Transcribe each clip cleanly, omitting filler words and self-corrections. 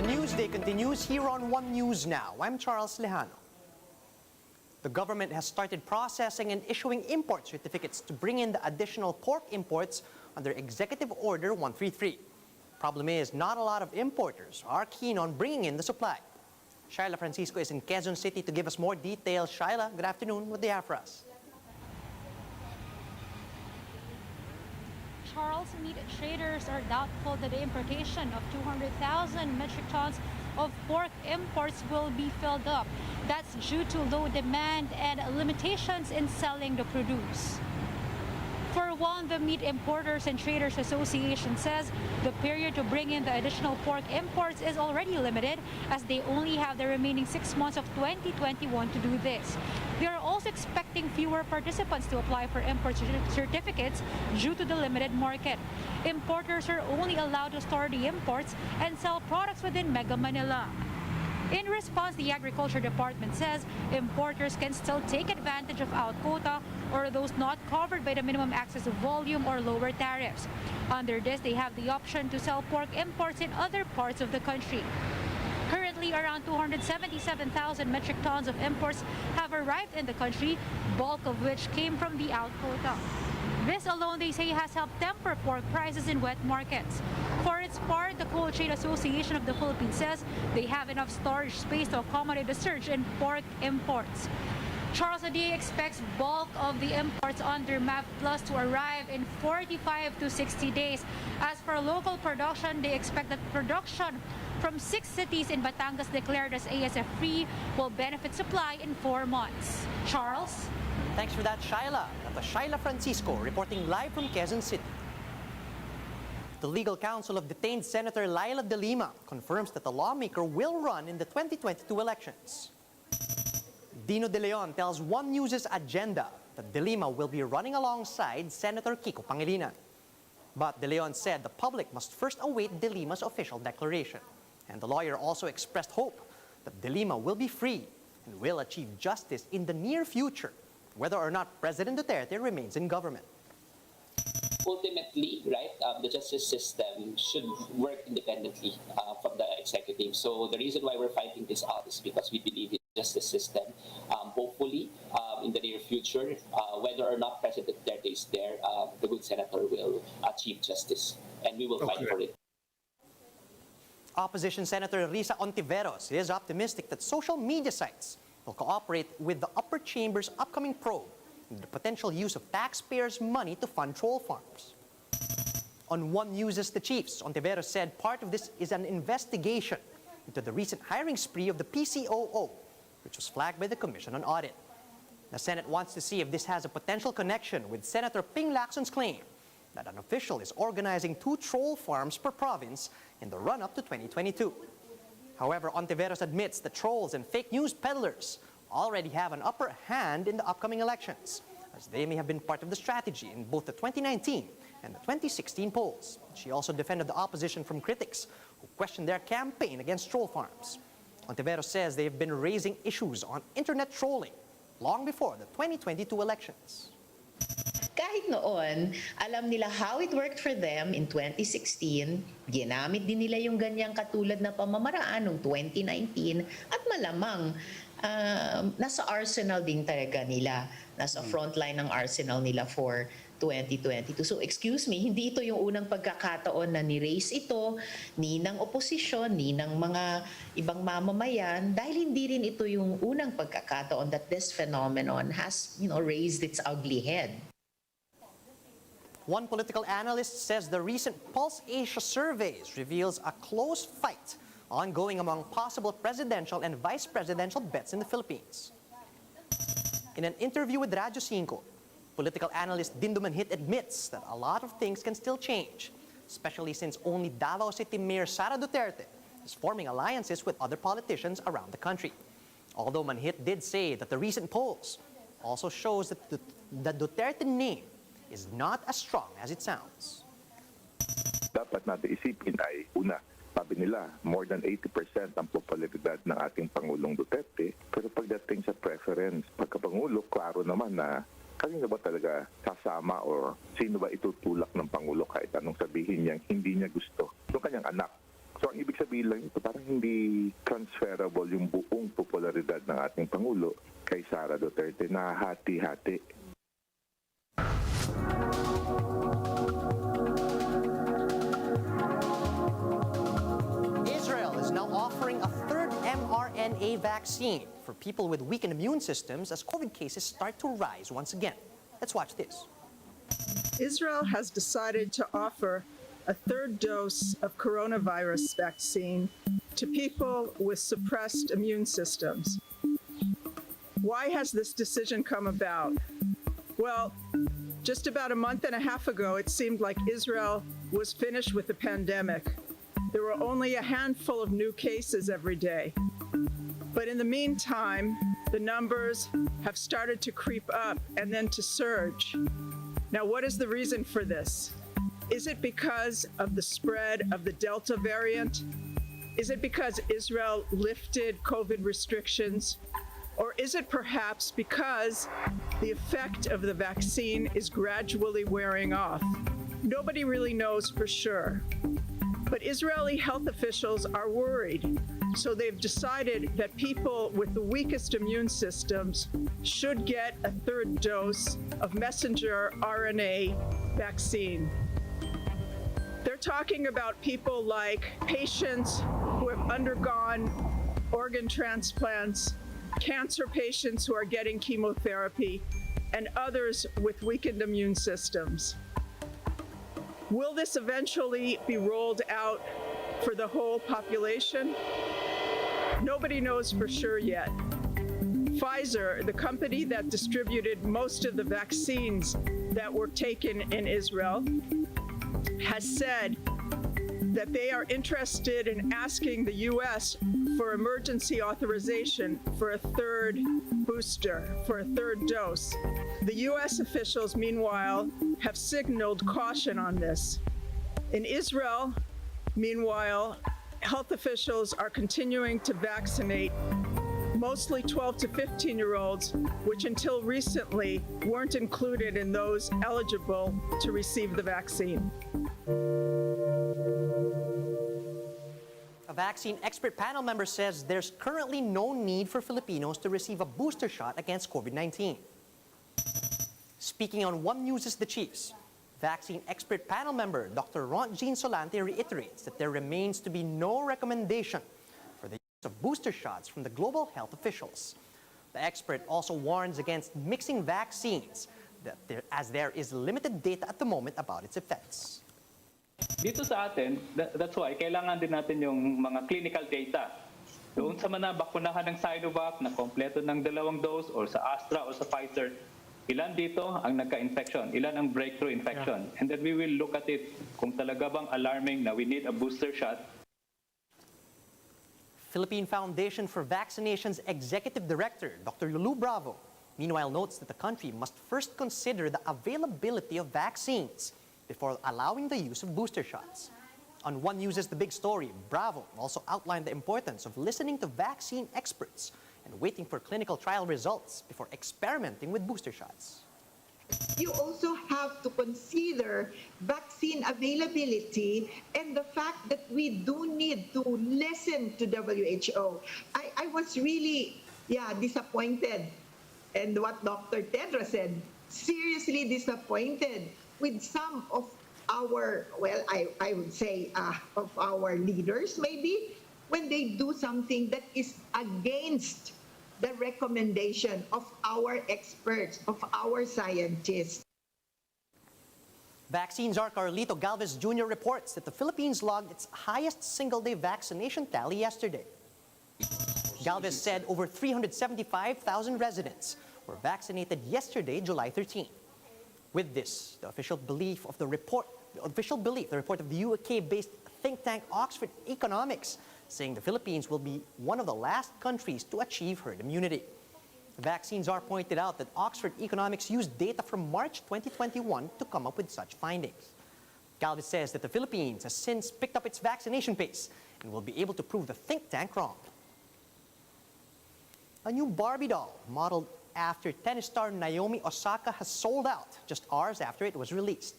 Newsday continues here on One News Now. I'm Charles Lejano. The government has started processing and issuing import certificates to bring in the additional pork imports under Executive Order 133. Problem is, not a lot of importers are keen on bringing in the supply. Shaila Francisco is in Quezon City to give us more details. Shaila, good afternoon. What do you have for us? Charles, meat traders are doubtful that the importation of 200,000 metric tons of pork imports will be filled up. That's due to low demand and limitations in selling the produce. For one, the Meat Importers and Traders Association says the period to bring in the additional pork imports is already limited, as they only have the remaining 6 months of 2021 to do this. They are also expecting fewer participants to apply for import certificates due to the limited market. Importers are only allowed to store the imports and sell products within Mega Manila. In response, the Agriculture Department says importers can still take advantage of out quota or those not covered by the minimum access volume or lower tariffs. Under this, they have the option to sell pork imports in other parts of the country. Currently, around 277,000 metric tons of imports have arrived in the country, bulk of which came from the out quota. This alone, they say, has helped temper pork prices in wet markets. For its part, the Cold Trade Association of the Philippines says they have enough storage space to accommodate the surge in pork imports. Charles Adi expects bulk of the imports under MAP Plus to arrive in 45 to 60 days. As for local production, they expect that production from 6 cities in Batangas declared as ASF-free will benefit supply in 4 months. Charles? Thanks for that, Shaila. That was Shaila Francisco reporting live from Quezon City. The legal counsel of detained Senator Laila de Lima confirms that the lawmaker will run in the 2022 elections. Dino De Leon tells One News' agenda that De Lima will be running alongside Senator Kiko Pangilinan. But De Leon said the public must first await De Lima's official declaration. And the lawyer also expressed hope that De Lima will be free and will achieve justice in the near future, whether or not President Duterte remains in government. Ultimately, right, the justice system should work independently from the executive. So the reason why we're fighting this out is because we believe in the justice system. Hopefully, in the near future, whether or not President Duterte is there, the good senator will achieve justice, and we will fight for it. Opposition Senator Risa Ontiveros is optimistic that social media sites will cooperate with the upper chamber's upcoming probe into the potential use of taxpayers' money to fund troll farms. On One News' The Chiefs, Ontiveros said part of this is an investigation into the recent hiring spree of the PCOO, which was flagged by the Commission on Audit. The Senate wants to see if this has a potential connection with Senator Ping Lacson's claim that an official is organizing 2 troll farms per province in the run-up to 2022. However, Ontiveros admits that trolls and fake news peddlers already have an upper hand in the upcoming elections, as they may have been part of the strategy in both the 2019 and the 2016 polls. She also defended the opposition from critics who questioned their campaign against troll farms. Ontiveros says they have been raising issues on internet trolling long before the 2022 elections. Kahit noon, alam nila how it worked for them in 2016, ginamit din nila yung ganyang katulad na pamamaraan noong 2019 at malamang nasa arsenal din talaga nila, nasa frontline ng arsenal nila for 2022. So excuse me, hindi ito yung unang pagkakataon na ni-raise ito ni ng oposisyon, ni ng mga ibang mamamayan, dahil hindi rin ito yung unang pagkakataon that this phenomenon has, raised its ugly head. One political analyst says the recent Pulse Asia surveys reveals a close fight ongoing among possible presidential and vice presidential bets in the Philippines. In an interview with Radyo 5, political analyst Dindo Manhit admits that a lot of things can still change, especially since only Davao City Mayor Sara Duterte is forming alliances with other politicians around the country. Although Manhit did say that the recent polls also shows that the Duterte name is not as strong as it sounds. Dapat natin isipin ay, una, sabi nila, more than 80% ang popularidad ng ating Pangulong Duterte. Pero pagdating sa preference, pagkapangulo, klaro naman na kanina ba talaga sasama o sino ba itutulak ng Pangulo kahit anong sabihin niya hindi niya gusto. Yung kanyang anak, So ang ibig sabihin lang ito, parang hindi transferable yung buong popularidad ng ating Pangulo kay Sara Duterte na hati-hati. Israel is now offering a third mRNA vaccine for people with weakened immune systems as COVID cases start to rise once again. Let's watch this. Israel has decided to offer a third dose of coronavirus vaccine to people with suppressed immune systems. Why has this decision come about? Well, just about a month and a half ago, it seemed like Israel was finished with the pandemic. There were only a handful of new cases every day. But in the meantime, the numbers have started to creep up and then to surge. Now, what is the reason for this? Is it because of the spread of the Delta variant? Is it because Israel lifted COVID restrictions? Or is it perhaps because the effect of the vaccine is gradually wearing off? Nobody really knows for sure. But Israeli health officials are worried. So they've decided that people with the weakest immune systems should get a third dose of messenger RNA vaccine. They're talking about people like patients who have undergone organ transplants, cancer patients who are getting chemotherapy, and others with weakened immune systems. Will this eventually be rolled out for the whole population? Nobody knows for sure yet. Pfizer, the company that distributed most of the vaccines that were taken in Israel, has said that they are interested in asking the U.S. for emergency authorization for a third booster, for a third dose. The U.S. officials, meanwhile, have signaled caution on this. In Israel, meanwhile, health officials are continuing to vaccinate mostly 12 to 15-year-olds, which until recently weren't included in those eligible to receive the vaccine. A vaccine expert panel member says there's currently no need for Filipinos to receive a booster shot against COVID-19. Speaking on One News' The Chiefs, vaccine expert panel member Dr. Jean Solante reiterates that there remains to be no recommendation for the use of booster shots from the global health officials. The expert also warns against mixing vaccines as there is limited data at the moment about its effects. Dito sa atin, that's why kailangan din natin yung mga clinical data. Doon sa mga bakunahan ng Sinovac na kompleto ng 2 dose or sa Astra o sa Pfizer, ilan dito ang nagka-infection, ilan ang breakthrough infection. And then we will look at it kung talaga bang alarming na we need a booster shot. Philippine Foundation for Vaccination's Executive Director, Dr. Lulu Bravo, meanwhile notes that the country must first consider the availability of vaccines before allowing the use of booster shots. On One News' The Big Story, Bravo also outlined the importance of listening to vaccine experts and waiting for clinical trial results before experimenting with booster shots. You also have to consider vaccine availability and the fact that we do need to listen to WHO. I was really, disappointed. And what Dr. Tedros said, seriously disappointed with some of our, I would say, of our leaders maybe, when they do something that is against the recommendation of our experts, of our scientists. Vaccine czar Lito Jr. reports that the Philippines logged its highest single-day vaccination tally yesterday. Galvez said over 375,000 residents were vaccinated yesterday, July 13. With this, the report of the UK-based think tank Oxford Economics, saying the Philippines will be one of the last countries to achieve herd immunity. The vaccine czar pointed out that Oxford Economics used data from March 2021 to come up with such findings. Galvez says that the Philippines has since picked up its vaccination pace and will be able to prove the think tank wrong. A new Barbie doll modeled after tennis star Naomi Osaka has sold out just hours after it was released.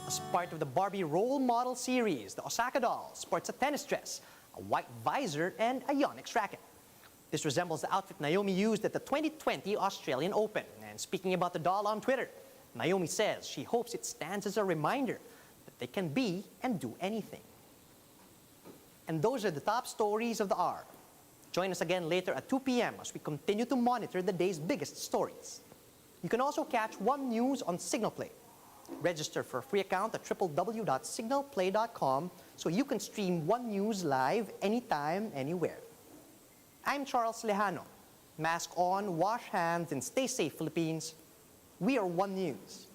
A As part of the Barbie role model series, the Osaka doll sports a tennis dress, a white visor, and a Yonex racket. This resembles the outfit Naomi used at the 2020 Australian Open. And speaking about the doll on Twitter, Naomi says she hopes it stands as a reminder that they can be and do anything. And those are the top stories of the hour. Join us again later at 2 p.m. as we continue to monitor the day's biggest stories. You can also catch One News on Signal Play. Register for a free account at www.signalplay.com so you can stream One News live anytime, anywhere. I'm Charles Lejano. Mask on, wash hands, and stay safe, Philippines. We are One News.